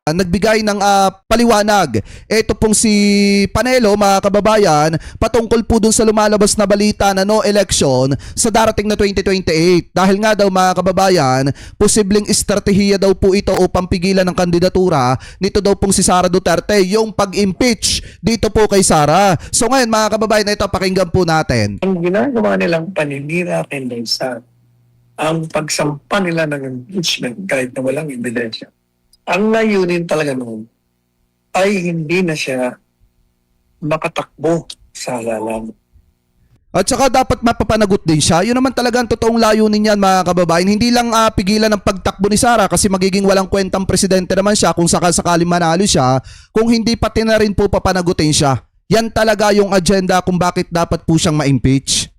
nagbigay ng paliwanag. Ito pong si Panelo, mga kababayan, patungkol po dun sa lumalabas na balita na no election sa darating na 2028. Dahil nga daw, mga kababayan, posibleng estratehiya daw po ito upang pigilan ng kandidatura nito daw pong si Sara Duterte, yung pag-impeach dito po kay Sara. So ngayon, mga kababayan, ito pakinggan po natin. Ang ginagawa nilang paninira kay Leysa, ang pagsampa nila ng impeachment kahit na walang ebidensya. Ang layunin talaga noon ay hindi na siya makatakbo sa halalan. At saka dapat mapapanagot din siya. Yun naman talaga ang totoong layunin niyan, mga kababayan. Hindi lang pigilan ng pagtakbo ni Sara kasi magiging walang kwentang presidente naman siya kung sakasakaling manalo siya, kung hindi pati na rin po papanagutin siya. Yan talaga yung agenda kung bakit dapat po siyang ma-impeach.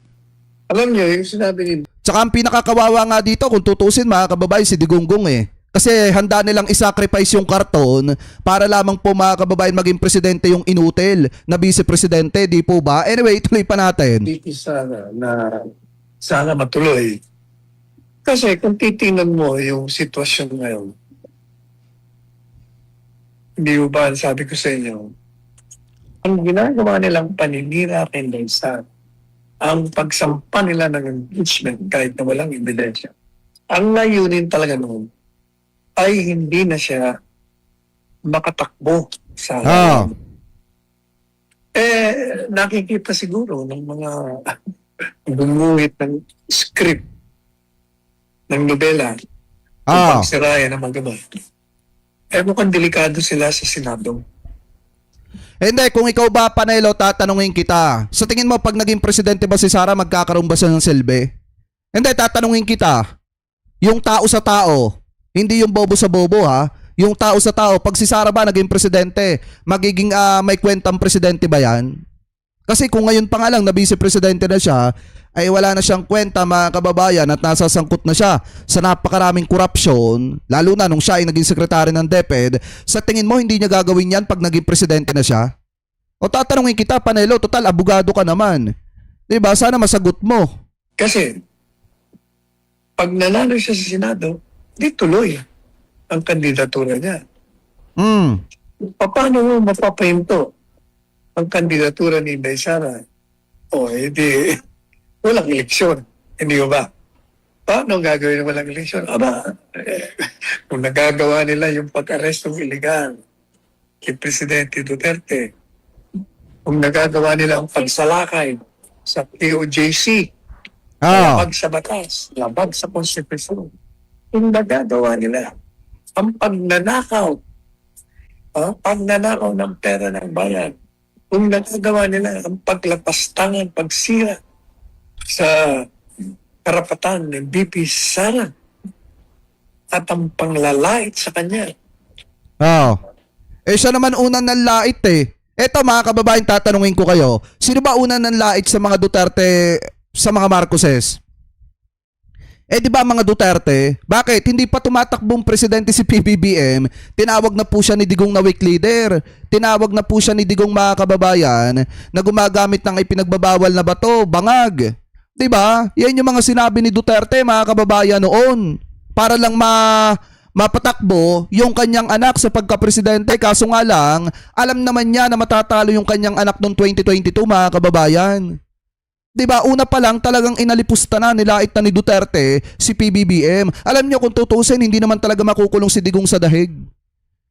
Alam niyo, yung sinabi ni Tsaka ang pinakakawawa nga dito kung tutusin, mga kababayan, si Digongong eh. Kasi handa nilang isacrifice yung karton para lamang po, mga kababayan, maging presidente yung inutil na vice-presidente, di po ba? Anyway, tuloy pa natin. Dito sana na sana matuloy. Kasi kung titingnan mo yung sitwasyon ngayon, hindi ba sabi ko sa inyo, ang ginagawa nilang paninira kay Leysa, ang pagsampa nila ng impeachment kahit na walang ebidensya. Ang layunin talaga noon ay hindi na siya makatakbo sa halalan. Nakikita siguro ng mga bumuhit ng script ng nobela kung pagsiraya ng mga gamot. Mukhang delikado sila sa Senado. Hindi, kung ikaw ba, Panelo, tatanungin kita. Sa tingin mo, pag naging presidente ba si Sara, magkakaroon ba siya ng silbi? Hindi, tatanungin kita. Yung tao sa tao, hindi yung bobo sa bobo ha. Yung tao sa tao, pag si Sara ba naging presidente, magiging may kwentang presidente ba yan? Kasi kung ngayon pa nga lang na vice-presidente na siya, ay wala na siyang kwenta, mga kababayan, at nasasangkot na siya sa napakaraming korupsyon, lalo na nung siya ay naging sekretary ng DepEd. Sa tingin mo, hindi niya gagawin yan pag naging presidente na siya? O tatanungin kita, Panelo, total, abogado ka naman. Diba? Sana masagot mo. Kasi pag nanalo siya sa Senado, di tuloy ang kandidatura niya. Paano mo mapapahinto ang kandidatura ni Inday Sara? Hindi, walang eleksyon. Hindi ba? Paano gagawin ng walang eleksyon? Kung nagagawa nila yung pag-arrestong iligal kay Presidente Duterte, kung nagagawa nila ang pagsalakay sa POJC, labag sa batas, labag sa konstitusyon, kung nagagawa nila ang pagnanakaw ng pera ng bayan, kung nagagawa nila ang paglapastangan, pagsira sa karapatan ng BP Sara at ang panglalait sa kanya. Siya naman unang nanlait eh. Eto, mga kababayan, tatanungin ko kayo, sino ba unang nanlait sa mga Duterte, sa mga Marcoses? Di ba mga Duterte, bakit hindi pa tumatakbong presidente si PBBM, tinawag na po siya ni Digong na weak leader, tinawag na po siya ni Digong, mga kababayan, na gumagamit ng ipinagbabawal na bato, bangag. Di ba? Yan yung mga sinabi ni Duterte, mga kababayan, noon, para lang mapatakbo yung kanyang anak sa pagka-presidente. Kaso nga lang, alam naman niya na matatalo yung kanyang anak noong 2022, mga kababayan. Diba, una pa lang talagang inalipusta na, nilait na ni Duterte si PBBM. Alam niyo, kung tutusin, hindi naman talaga makukulong si Digong sa dahig.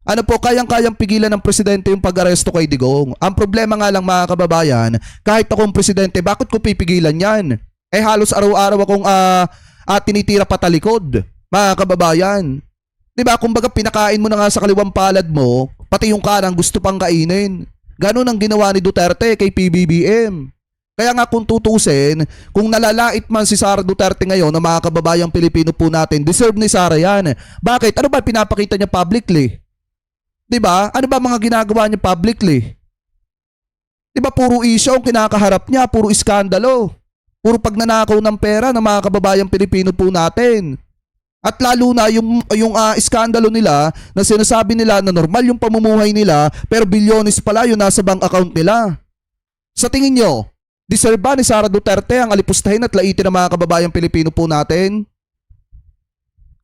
Ano po, kayang-kayang pigilan ng presidente yung pag-aresto kay Digong. Ang problema nga lang, mga kababayan, kahit akong presidente, bakit ko pipigilan yan? Halos araw-araw akong tinitira patalikod, mga kababayan. Diba, kumbaga pinakain mo na nga sa kaliwang palad mo, pati yung kanang gusto pang kainin. Ganun ang ginawa ni Duterte kay PBBM. Kaya nga kung tutusin, kung nalalait man si Sara Duterte ngayon na mga kababayang Pilipino po natin, deserve ni Sara yan. Bakit? Ano ba pinapakita niya publicly? Diba? Ano ba mga ginagawa niya publicly? Diba puro issue ang kinakaharap niya, puro iskandalo, puro pagnanakaw ng pera ng mga kababayang Pilipino po natin. At lalo na yung iskandalo nila na sinasabi nila na normal yung pamumuhay nila pero bilyones pala yung nasa bank account nila. Sa tingin nyo, deserve ba ni Sara Duterte ang alipustahin at laitin ng mga kababayang Pilipino po natin?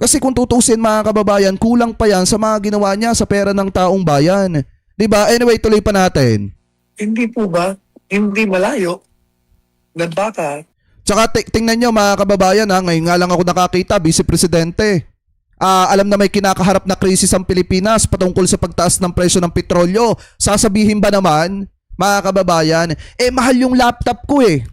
Kasi kung tutusin mga kababayan, kulang pa yan sa mga ginawa niya sa pera ng taong bayan. 'Di ba? Anyway, tuloy pa natin. Hindi po ba, hindi malayo na baka Tsaka tingnan nyo mga kababayan ha, ngayon nga lang ako nakakita, Vice Presidente. Alam na may kinakaharap na krisis ang Pilipinas patungkol sa pagtaas ng presyo ng petrolyo. Sasabihin ba naman, mga kababayan, mahal yung laptop ko eh.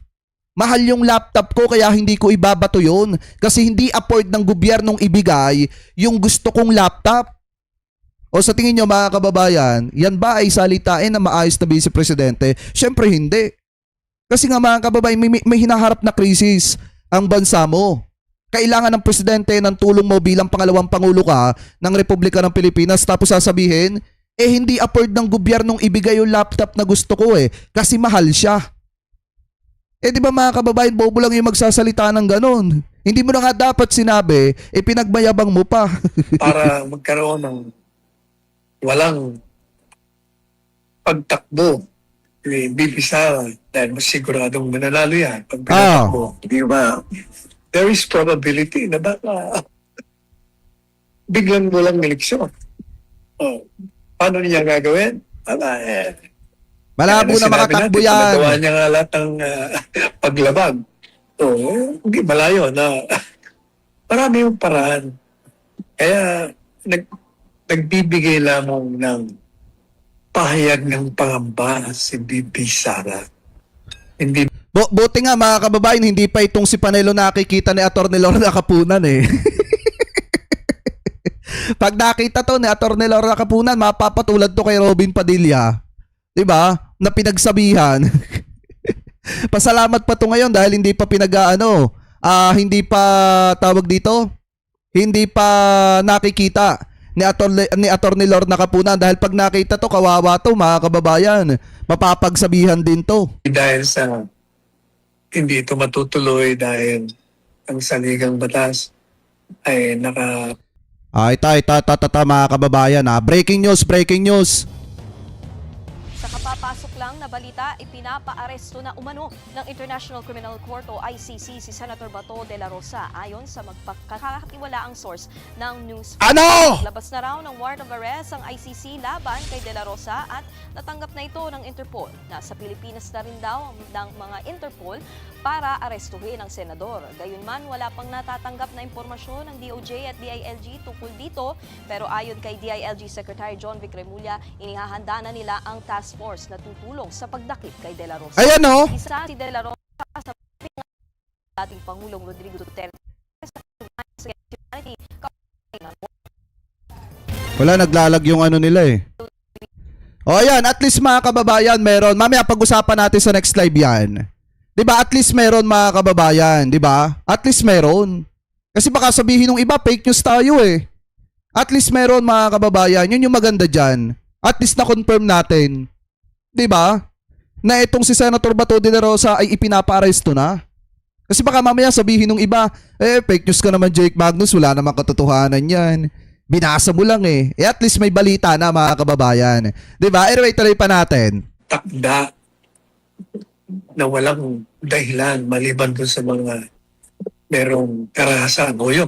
Mahal yung laptop ko kaya hindi ko ibabato yun. Kasi hindi afford ng gobyernong ibigay yung gusto kong laptop. O sa tingin nyo mga kababayan, yan ba ay salitain na maayos na Vice Presidente? Syempre hindi. Kasi nga mga kababayan, may hinaharap na krisis ang bansa mo. Kailangan ng presidente ng tulong mo bilang pangalawang pangulo ka ng Republika ng Pilipinas tapos sasabihin, hindi afford ng gobyernong ibigay yung laptop na gusto ko kasi mahal siya. Di ba mga kababayan, bobo lang yung magsasalita ng ganon. Hindi mo na nga dapat sinabi, pinagmayabang mo pa. para magkaroon ng walang pagtakbo ni Bibi Sara dahil mas siguradong mananalo yan pag pinatakbo. Di ba? There is probability na baka biglang walang eleksyon. Oh, paano niya gagawin? Malabo na makatakbo yan. Nagawa niya nga lahat ng paglabag. Hindi malayo na marami yung paraan. Kaya nagbibigay lamang ng pahayag ng pangamba si Bibi Sara. Hindi Buti nga mga kababayan, hindi pa itong si Panelo nakikita ni Atty. Lorna Kapunan eh. Pag nakita to ni Atty. Lorna Kapunan, mapapatulad to kay Robin Padilla. 'Di ba? Na pinagsabihan. Pasalamat pa to ngayon dahil hindi pa hindi pa tawag dito, hindi pa nakikita ni Atty. Lorna Kapunan dahil pag nakita to, kawawa to mga kababayan. Mapapagsabihan din to. dahil sa hindi ito matutuloy dahil ang saligang batas ay Mga kababayan breaking news. Sa kapapasok lang na balita, ipinapaaresto na umano ng International Criminal Court o ICC si Senator Bato de la Rosa ayon sa magpakakatiwalaang source ng news. Ano? Labas na raw ng warrant of arrest ang ICC laban kay de la Rosa at natanggap na ito ng Interpol. Nasa Pilipinas na rin daw ng mga Interpol para arestuhin ang senador. Gayunman, wala pang natatanggap na impormasyon ng DOJ at DILG tungkol dito, pero ayon kay DILG Secretary John Vic Remulla, inihahanda na nila ang task force na tutulong sa pagdakip kay De La Rosa. Ayan o. Isa si De La Rosa sa dating Pangulong Rodrigo Duterte sa humanity. Wala, naglalag yung nila eh. O ayan, at least mga kababayan meron. Mamaya pag-usapan natin sa next live yan. 'Di ba? At least meron mga kababayan, 'di ba? At least meron. Kasi baka sabihin ng iba fake news tayo eh. At least meron mga kababayan. Yun yung maganda diyan. At least na-confirm natin. 'Di ba? Na itong si Senator Bato de la Rosa ay ipinapa-aresto na. Kasi baka mamaya sabihin ng iba, fake news ka naman Jake Magnus, wala namang katotohanan yan. Binasa mo lang eh. At least may balita na mga kababayan. 'Di ba? Anyway, tuloy pa natin. takda na walang dahilan maliban doon sa mga merong karahasan. O yun,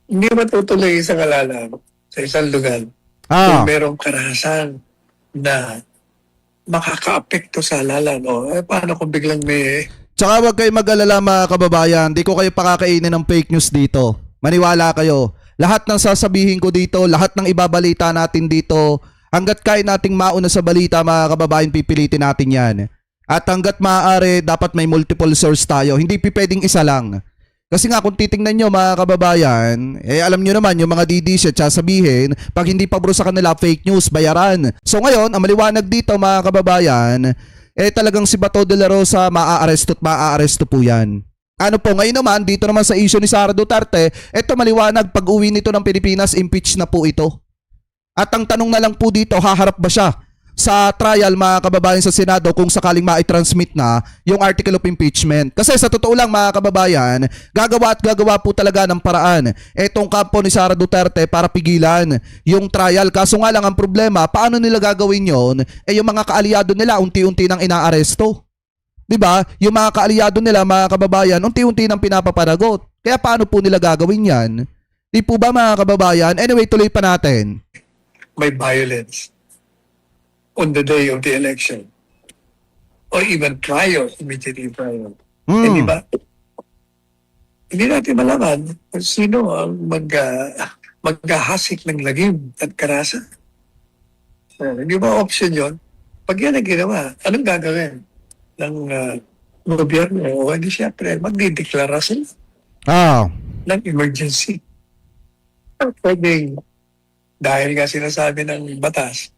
hindi matutuloy isang alaala sa isang lugar kung merong karahasan na makaka-apekto sa halalan. Paano kung biglang may... Tsaka wag kayo mag-alala mga kababayan, di ko kayo pakakainin ng fake news dito. Maniwala kayo. Lahat ng sasabihin ko dito, lahat ng ibabalita natin dito, hanggat kaya nating mauna sa balita mga kababayan, pipilitin natin yan. At hanggat maaari, dapat may multiple source tayo. Hindi pwedeng isa lang. Kasi nga kung titingnan nyo mga kababayan, alam nyo naman yung mga DDS at sasabihin, pag hindi pa bro sa kanila fake news, bayaran. So ngayon, ang maliwanag dito mga kababayan, talagang si Bato de la Rosa maaaresto po yan. Ano po, ngayon naman, dito naman sa issue ni Sara Duterte, ito maliwanag, pag uwi nito ng Pilipinas, impeach na po ito. At ang tanong na lang po dito, haharap ba siya sa trial mga kababayan sa Senado kung sakaling ma-transmit na yung article of impeachment? Kasi sa totoo lang mga kababayan, gagawa po talaga ng paraan etong kampo ni Sara Duterte para pigilan yung trial. Kaso nga lang ang problema, paano nila gagawin yon? Yung mga kaalyado nila unti-unti nang inaaresto. 'Di ba? Yung mga kaalyado nila, mga kababayan, unti-unti nang pinapapanagot. Kaya paano po nila gagawin 'yan? Di po ba, mga kababayan? Anyway, tuloy pa natin. May violence on the day of the election or even prior, immediately prior. Hindi ba? Hindi natin malaman kung sino ang maghahasik ng lagim at karasa. Hindi ba option yon? Pag yan ang ginawa, anong gagawin ng gobyerno? O hindi siyempre, magdideklara sila Ah. ng emergency. Pwedeng, dahil nga sinasabi ng batas,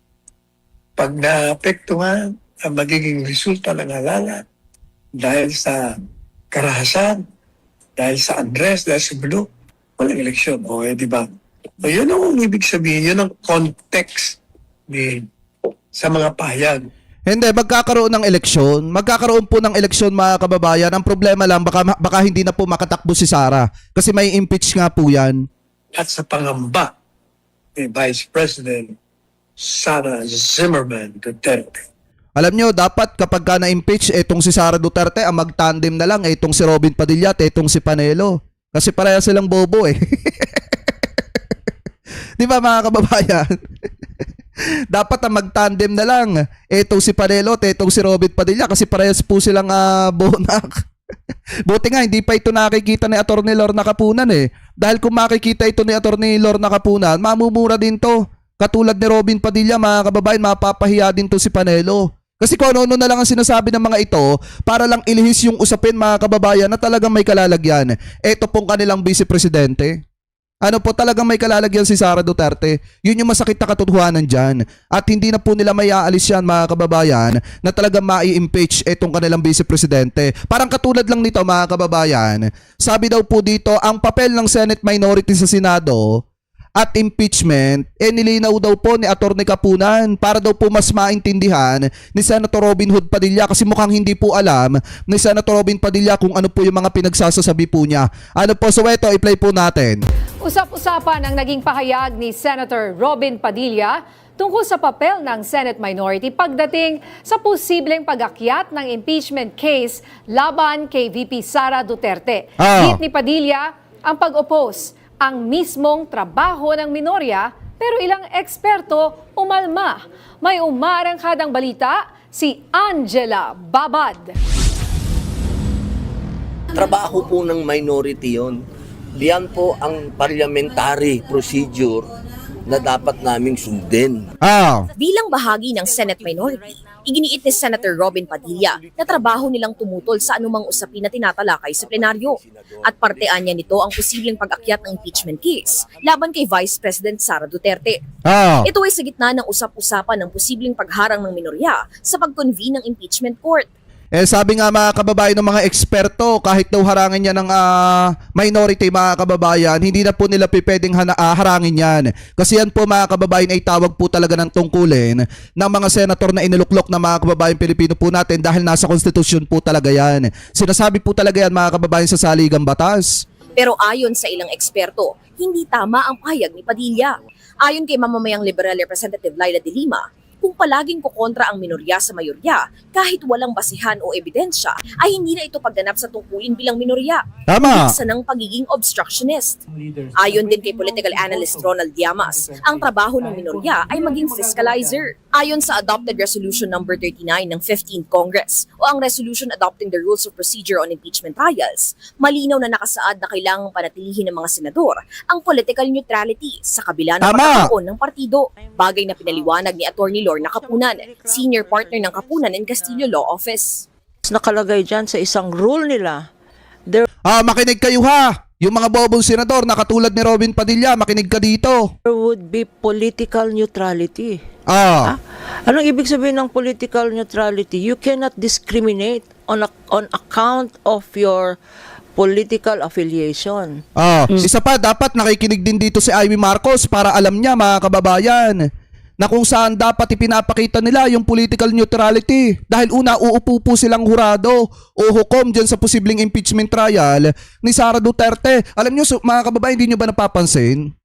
pag naapektuhan ang magiging resulta ng halalan dahil sa karahasan, dahil sa unrest, dahil sa gulo, walang eleksyon. O di ba? O yun ang ibig sabihin, yun ang context sa mga pahayag. Hindi, magkakaroon ng eleksyon. Magkakaroon po ng eleksyon, mga kababayan. Ang problema lang, baka hindi na po makatakbo si Sara. Kasi may impeach nga po yan. At sa pangamba ni Vice President Sara Zimmerman Duterte. Alam nyo, dapat kapag ka na-impeach, etong si Sara Duterte, ang mag-tandem na lang, etong si Robin Padilla at etong si Panelo. Kasi pareha silang bobo eh. Di ba, mga kababayan? Dapat ang mag-tandem na lang, etong si Panelo at etong si Robin Padilla kasi parehas po silang bonak. Buti nga, hindi pa ito nakikita ni Atty. Lorna Kapunan eh. Dahil kung makikita ito ni Atty. Lorna Kapunan, mamumura din to. Katulad ni Robin Padilla, mga kababayan, mapapahiya din to si Panelo. Kasi kung ano na lang ang sinasabi ng mga ito para lang ilihis yung usapin, mga kababayan, na talagang may kalalagyan. Ito pong kanilang vice-presidente. Ano po, talagang may kalalagyan si Sara Duterte. Yun yung masakit na katotohanan dyan. At hindi na po nila may aalis yan, mga kababayan, na talagang mai-impeach itong kanilang vice-presidente. Parang katulad lang nito, mga kababayan. Sabi daw po dito, ang papel ng Senate minority sa Senado at impeachment, nilinaw daw po ni Atty. Kapunan para daw po mas maintindihan ni Senator Robin Hood Padilla kasi mukhang hindi po alam ni Senator Robin Padilla kung ano po yung mga pinagsasasabi po niya. Ano po, so ito, i-play po natin. Usap-usapan ang naging pahayag ni Senator Robin Padilla tungkol sa papel ng Senate minority pagdating sa posibleng pag-akyat ng impeachment case laban kay VP Sara Duterte. Hit ni Padilla ang pag-oppose ang mismong trabaho ng minorya pero ilang eksperto umalma. May umarangkadang balita si Angela Babad. Trabaho po ng minority yon. Diyan po ang parliamentary procedure na dapat naming sundin. Bilang bahagi ng Senate minority, iginiit ni Senator Robin Padilla na trabaho nilang tumutol sa anumang usapin na tinatalakay sa plenaryo. At partean niya nito ang posibleng pag-akyat ng impeachment case laban kay Vice President Sara Duterte. Ito ay sa gitna ng usap-usapan ng posibleng pagharang ng minorya sa pag-convene ng impeachment court. Sabi nga, mga kababayan, ng mga eksperto, kahit daw harangin niya ng minority, mga kababayan, hindi na po nila pwedeng harangin yan. Kasi yan po, mga kababayan, ay tawag po talaga ng tungkulin ng mga senator na iniluklok na mga kababayan Pilipino po natin dahil nasa konstitusyon po talaga yan. Sinasabi po talaga yan, mga kababayan, sa saligang batas. Pero ayon sa ilang eksperto, hindi tama ang pahayag ni Padilla. Ayon kay mamamayang Liberal Representative Laila de Lima, kung palaging kukontra ang minorya sa mayorya kahit walang basihan o ebidensya, ay hindi na ito pagganap sa tungkulin bilang minorya. Tama. Isa ng pagiging obstructionist. Ayon din kay political analyst Ronald Llamas, ang trabaho ng minorya ay maging fiscalizer. Ayon sa adopted resolution number 39 ng 15th Congress o ang resolution adopting the rules of procedure on impeachment trials, malinaw na nakasaad na kailangang panatilihin ng mga senador ang political neutrality sa kabila ng pagkakaroon ng partido. Bagay na pinaliwanag ni Atty. Lorna Kapunan, senior partner ng Kapunan and Castillo Law Office. Nakalagay dyan sa isang rule nila. Makinig kayo ha! Yung mga bobong senador na katulad ni Robin Padilla, makinig ka dito. There would be political neutrality. Anong ibig sabihin ng political neutrality? You cannot discriminate on account of your political affiliation. Isa pa, dapat nakikinig din dito si Amy Marcos para alam niya, mga kababayan, na kung saan dapat ipinapakita nila yung political neutrality. Dahil una, uupo po silang hurado o hukom dyan sa posibleng impeachment trial ni Sara Duterte. Alam nyo, mga kababayan, hindi nyo ba napapansin?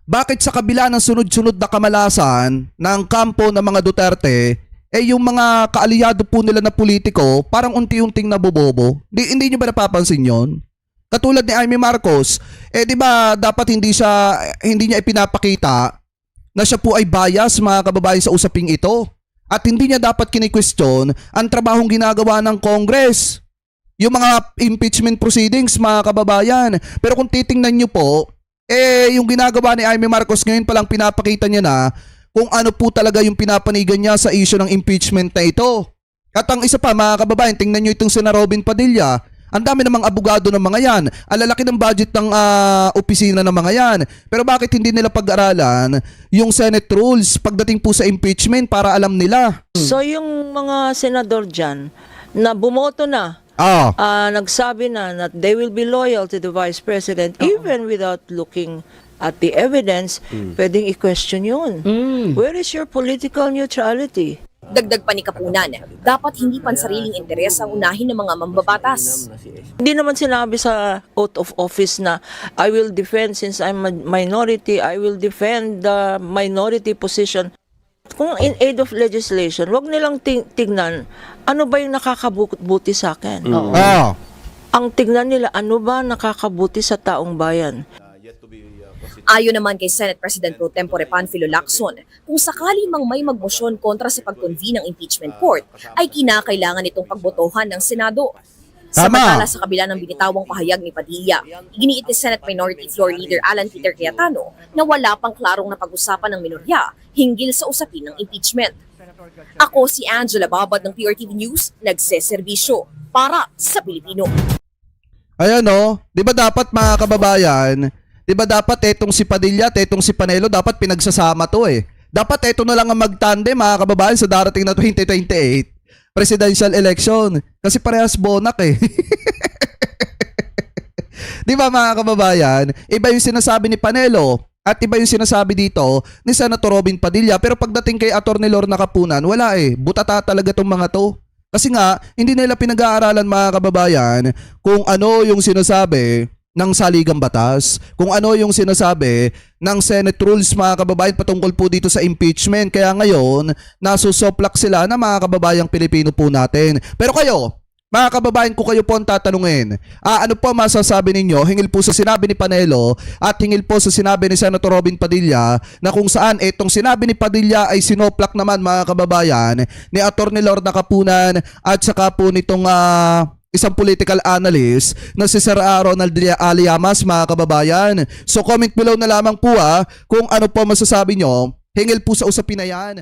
Bakit sa kabila ng sunod-sunod na kamalasan ng kampo ng mga Duterte, yung mga kaalyado po nila na politiko, parang unti-unting nabobobo. Hindi nyo ba napapansin yon? Katulad ni Amy Marcos, di ba dapat hindi niya ipinapakita na siya po ay bias, mga kababayan, sa usaping ito. At hindi niya dapat kini-question ang trabahong ginagawa ng Congress. Yung mga impeachment proceedings, mga kababayan. Pero kung titingnan nyo po, yung ginagawa ni Amy Marcos ngayon palang pinapakita niya na kung ano po talaga yung pinapanigan niya sa issue ng impeachment na ito. At ang isa pa, mga kababayan, tingnan nyo itong sina Robin Padilla. Ang dami namang abogado ng mga yan. Alalaki ng budget ng opisina ng mga yan. Pero bakit hindi nila pag-aralan yung Senate rules pagdating po sa impeachment para alam nila? So yung mga senador dyan na bumoto na, nagsabi na that they will be loyal to the Vice President even without looking at the evidence, pwedeng i-question yun. Where is your political neutrality? Dagdag pa ni Kapunan, dapat hindi pansariling interes ang unahin ng mga mambabatas. Hindi naman sinabi sa oath of office na I will defend, since I'm a minority, I will defend the minority position. Kung in aid of legislation, wag nilang tignan ano ba yung nakakabuti sa akin. Ang tignan nila, ano ba nakakabuti sa taong bayan. Ayon naman kay Senate President Pro Tempore Panfilo Lacson, kung sakali mang may magmosyon kontra sa pag-convene ng impeachment court, ay kinakailangan itong pagbotohan ng Senado. Samantala sa kabila ng binitawang pahayag ni Padilla, iginiit ni Senate Minority Floor Leader Alan Peter Cayetano na wala pang klarong napag-usapan ng minorya hinggil sa usapin ng impeachment. Ako si Angela Babad ng PRTV News, nagseserbisyo para sa Pilipino. Ayan o, di ba dapat, mga kababayan, di ba dapat etong si Padilla at etong si Panelo dapat pinagsasama to eh. Dapat eto na lang ang magtandem, mga kababayan, sa darating na 2028 presidential election. Kasi parehas bonak eh. Di ba, mga kababayan? Iba yung sinasabi ni Panelo at iba yung sinasabi dito ni Senator Robin Padilla. Pero pagdating kay Atty. Lorna Capunan, wala eh. Butata talaga tong mga to. Kasi nga, hindi nila pinag-aaralan, mga kababayan, kung ano yung sinasabi ng saligang batas, kung ano yung sinasabi ng Senate rules, mga kababayan, patungkol po dito sa impeachment. Kaya ngayon, nasusoplak sila na mga kababayang Pilipino po natin. Pero kayo, mga kababayan, ko kayo po ang tatanungin, ano po masasabi ninyo hingil po sa sinabi ni Panelo at hingil po sa sinabi ni Senator Robin Padilla, na kung saan itong sinabi ni Padilla ay sinoplak naman, mga kababayan, ni Atty. Lorna Capunan at saka po nitong isang political analyst na si Sir Ronald Aliamas, mga kababayan. So comment below na lamang po kung ano po masasabi nyo hingil po sa usapin na yan.